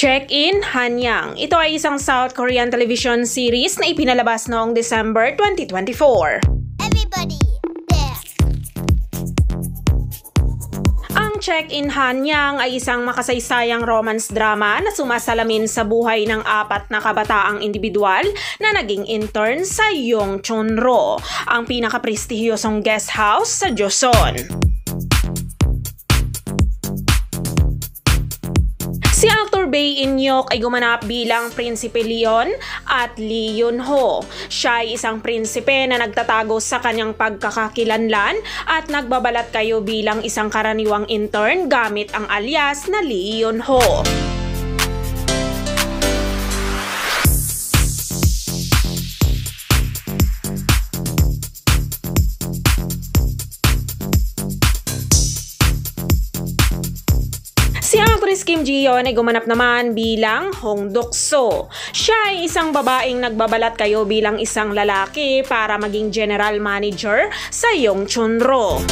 Check-in Hanyang. Ito ay isang South Korean television series na ipinalabas noong December 2024. Everybody there. Ang Check-in Hanyang ay isang makasaysayang romance drama na sumasalamin sa buhay ng apat na kabataang individual na naging intern sa Yongchunro, ang pinakaprestihiyosong guest house sa Joseon. Si actor Bae In-hyuk ay gumanap bilang Prinsipe Leon at Lee Yun-ho. Siya ay isang prinsipe na nagtatago sa kanyang pagkakakilanlan at nagbabalat kayo bilang isang karaniwang intern gamit ang alias na Lee Yun-ho. Si actress Kim Ji-yeon ay gumanap naman bilang Hong Duk-so. Siya ay isang babaeng nagbabalat kayo bilang isang lalaki para maging general manager sa Yongchunro.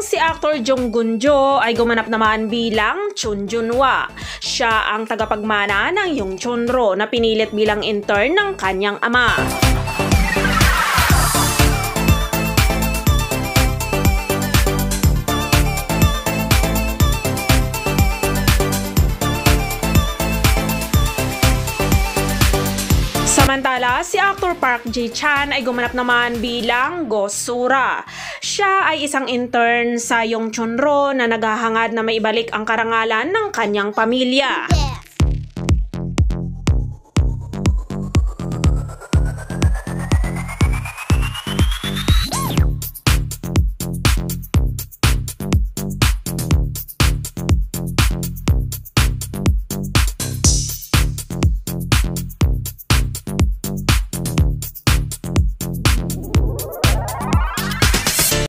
Si actor Jung Gun-jo ay gumanap naman bilang Chun Jun-hwa. Siya ang tagapagmana ng Yongchunro na pinilit bilang intern ng kanyang ama. Samantala, si actor Park Ji-chan ay gumanap naman bilang Go Sura. Siya ay isang intern sa Yongchunro na naghahangad na maibalik ang karangalan ng kanyang pamilya.